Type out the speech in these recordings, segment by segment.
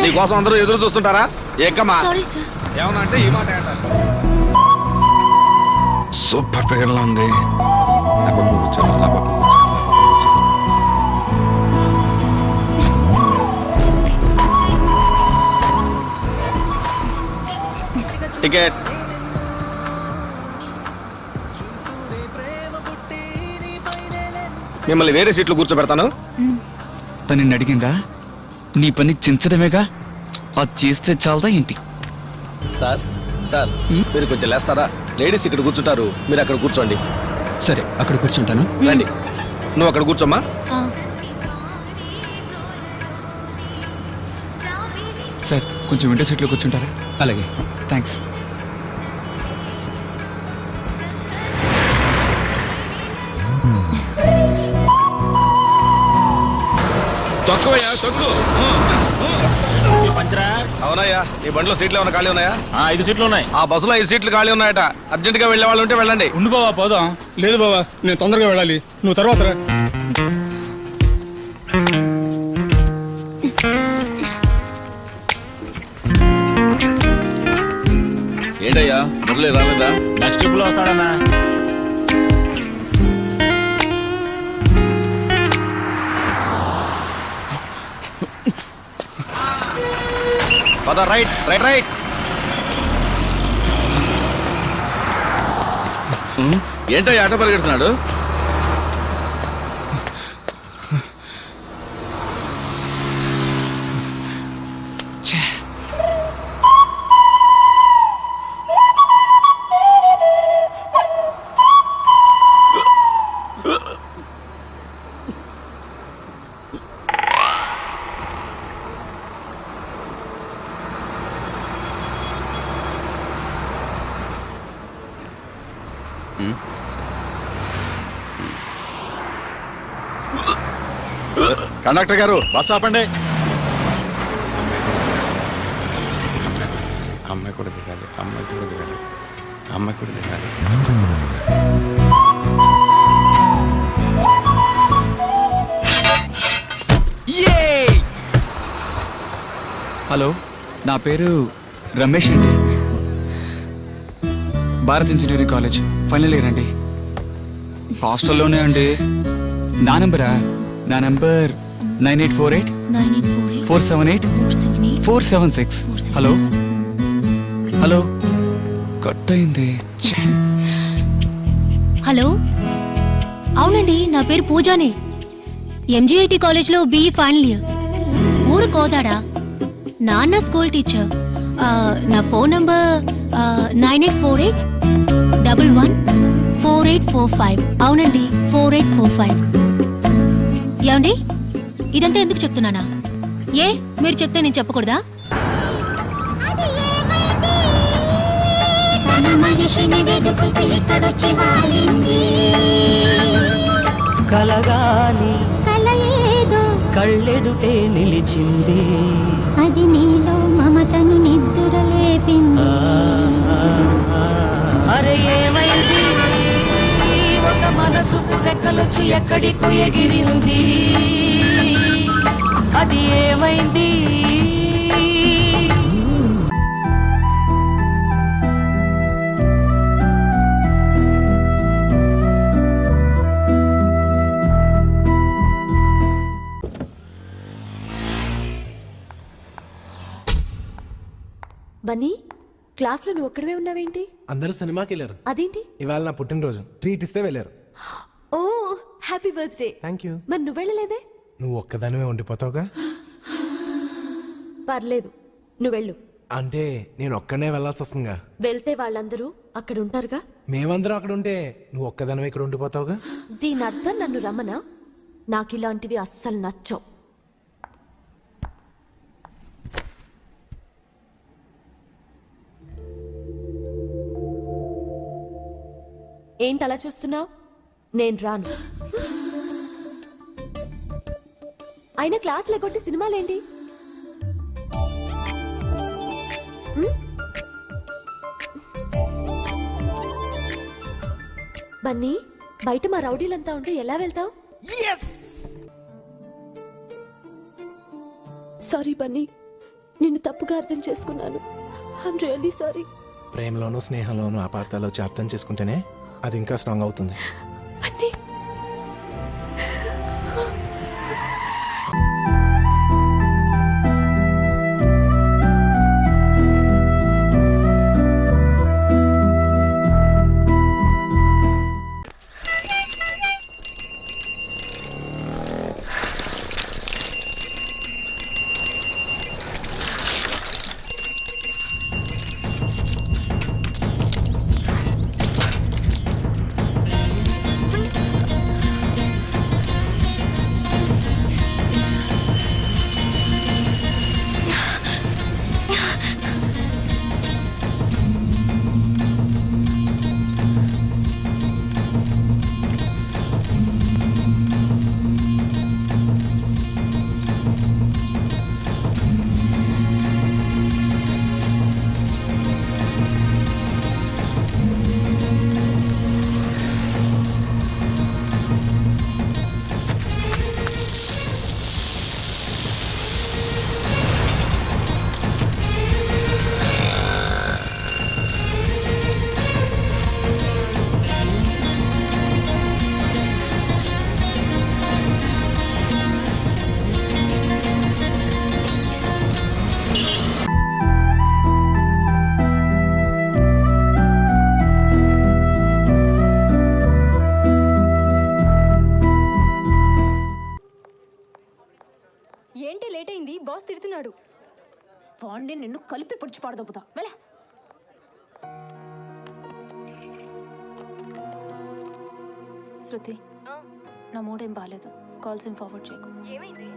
నీకోసం అందరూ ఎదురు చూస్తుంటారా? ఏకమ్మా సారీ సార్. ఏమన్నా అంటే ఈ మాట సూపర్ పిగర్లా ఉంది. టికెట్. మిమ్మల్ని వేరే సీట్లు కూర్చోబెడతాను. తను నిన్ను అడిగిందా? నీ పని చించడమేగా, అది చేస్తే చాలదా ఏంటి? సార్ సార్ మీరు కొంచెం లేస్తారా? లేడీస్ ఇక్కడ కూర్చుంటారు, మీరు అక్కడ కూర్చోండి. సరే, అక్కడ కూర్చుంటాను. రండి, నువ్వు అక్కడ కూర్చోమ్మా. సార్, కొంచెం విండో సీట్లో కూర్చుంటారా? అలాగే, థ్యాంక్స్. తొక్కువయ్యా, తొక్కు. అవునయ్యా, ఈ బండిలో సీట్లు ఏమైనా ఖాళీ ఉన్నాయా? 5 సీట్లు ఉన్నాయి. ఆ బస్సులో 5 సీట్లు ఖాళీ ఉన్నాయట. అర్జెంట్ గా వెళ్లే వాళ్ళు ఉంటే వెళ్ళండి. ఉండు బావా, పోదాం. లేదు బావా, నేను తొందరగా వెళ్ళాలి, నువ్వు తర్వాత రా. ఏంటయ్యా, మురళి రాలేదా? నెక్స్ట్ ట్రిప్ లో వస్తాడన్నా. పద, రైట్ రైట్ రైట్. ఏంటయ్యా ఆటో పరిగెడుతున్నాడు? కండక్టర్ గారు, బస్ ఆపండి. అమ్మాయి కూడా దిగాలి, అమ్మాయి కూడా దిగాలి, అమ్మాయి కూడా దిగాలి. హలో, నా పేరు రమేష్ అండి. Bharat engineering college final year అండి. హాస్టల్లోనే అండి. నా నెంబరా? నా నెంబర్ 9848-478-476. హలో హలో, కట్ అయింది. హలో, అవునండి, నా పేరు పూజానే. ఎంజీఐటి కాలేజ్లో BE ఫైనల్ ఇయర్. ఊరు కోదాడా. నాన్న స్కూల్ టీచర్. నా ఫోన్ నంబర్ 9848-114845. అవునండి, 4845. ఏమండి, ఇదంతా ఎందుకు చెప్తున్నానా? ఏ మీరు చెప్తే నేను చెప్పకూడదా? కలగాని కళ్ళెదుటే నిలిచింది, అది నీలో మమతను నిద్దురలేపింది. అరే ఏమైంది, ఒక మనసు రెక్కలొచ్చి ఎక్కడికి ఎగిరింది, అది ఏమైంది? బన్నీ, క్లాస్లో నువ్వు ఒక్కడవే ఉన్నావేంటి? అందరూ సినిమాకి వెళ్ళారు. అదేంటి? ఇవాళ నా పుట్టినరోజు, ట్రీట్ ఇస్తే వెళ్ళారు. ఓ, హ్యాపీ బర్త్డే. Thank you. మరి నువ్వు వెళ్ళలేదే? నువ్వు ఒక్కదానివే ఉండిపోతావుగా. పర్లేదు, నువ్వు వెళ్ళు. అంటే నేను ఒక్కడనే వెళ్ళాల్సి వస్తుందిగా. వెళ్తే వాళ్ళందరూ అక్కడ ఉంటారుగా. మేమందరం అక్కడ ఉంటే నువ్వు ఒక్కదానివే ఇక్కడ ఉండిపోతావుగా. దీని అర్థం నన్ను రమ్మనా? నాకు ఇలాంటివి అస్సలు నచ్చవు. ఏంటి అలా చూస్తున్నావు? నేను రాను. అయినా క్లాస్ లేకొట్టి సినిమాలేంటి? బన్నీ, బయట మా రౌడీలంతా ఉంటే ఎలా వెళ్తావు? సారీ బన్నీ, నిన్ను తప్పుగా అర్థం చేసుకున్నాను. I'm really sorry. ప్రేమలోనూ స్నేహంలోనూ అపార్థాలు వచ్చి అర్థం చేసుకుంటేనే అది ఇంకా స్ట్రాంగ్ అవుతుంది. అన్నీ ఏంటి లేట్ అయింది? బాస్ తిడుతున్నాడు. వాణ్ణి నిన్ను కలిపి పొడిచి పాడదొబ్బుతా. వెళ్ళ. శృతి, నా మూడేం బాగాలేదు. కాల్స్ ఏం ఫార్వర్డ్ చేయకు. ఏమైంది?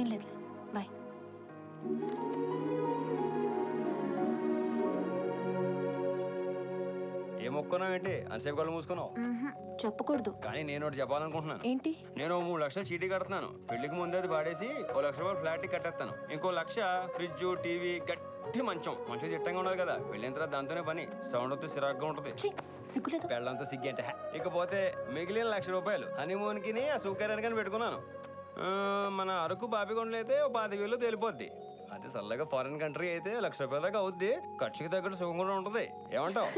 ఏం లేదులే, బాయ్. ఏ మొక్కున్నావు ఏంటి అంతసేపు కళ్ళు మూసుకున్నావు? చెప్పకూడదు. కానీ నేను ఒకటి చెప్పాలనుకుంటున్నాను. ఏంటి? నేను 3 లక్షలు చీటీ కడుతున్నాను. పెళ్లికి ముందే అది పాడేసి 1 లక్ష రూపాయలు ఫ్లాట్ కట్టేస్తాను. ఇంకో 1 లక్ష ఫ్రిడ్జ్, టీవీ, గట్టి మంచం చిట్టంగా ఉండదు కదా. వెళ్ళిన తర్వాత దాంతోనే పని. సౌండ్ వస్తే సిరాగ్గా ఉంటుంది. సిగ్గులేదు. పెళ్ళంతా సిగ్గంటే. ఇకపోతే మిగిలిన 1 లక్ష రూపాయలు హనీమూన్ కి ఆ సౌకర్యానికి పెట్టుకున్నాను. మన అరకు బాబిగొండలు అయితే 25,000 తేలిపోద్ది. అదే చల్లగా ఫారిన్ కంట్రీ అయితే 1 లక్ష రూపాయల దాకా అవుద్ది. ఖర్చుకి తగ్గట్టు సుఖం కూడా ఉంటుంది. ఏమంటావు?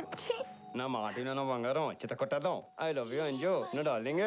నా మాట నా బంగారం చిత్త కొట్టేద్దాం. ఐ లవ్ యూ అంజు, నా డార్లింగ్.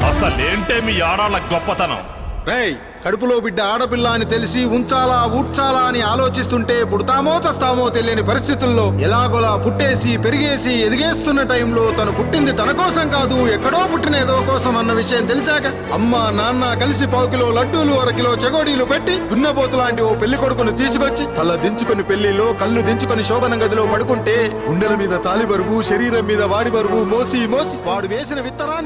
అసలేంటే మీ ఆడాళ్ళ గొప్పతనం? రేయ్, కడుపులో బిడ్డ ఆడపిల్ల అని తెలిసి ఉంచాలా ఊడ్చాలా అని ఆలోచిస్తుంటే పుడతామో చస్తామో తెలియని పరిస్థితుల్లో ఎలాగోలా పుట్టేసి పెరిగేసి ఎదిగేస్తున్న టైంలో తను పుట్టింది తన కోసం కాదు, ఎక్కడో పుట్టిన ఏదో కోసం అన్న విషయం తెలిసాక అమ్మ నాన్న కలిసి 1 కిలో లడ్డూలు 1 కిలో చెగోడీలు పెట్టి దున్నపోతు లాంటి ఓ పెళ్లి కొడుకును తీసుకొచ్చి తల దించుకొని పెళ్లిలో కళ్ళు దించుకొని శోభన గదిలో పడుకుంటే గుండెల మీద తాలి బరువు, శరీరం మీద వాడి బరువు మోసి మోసి వాడు వేసిన విత్తనాన్ని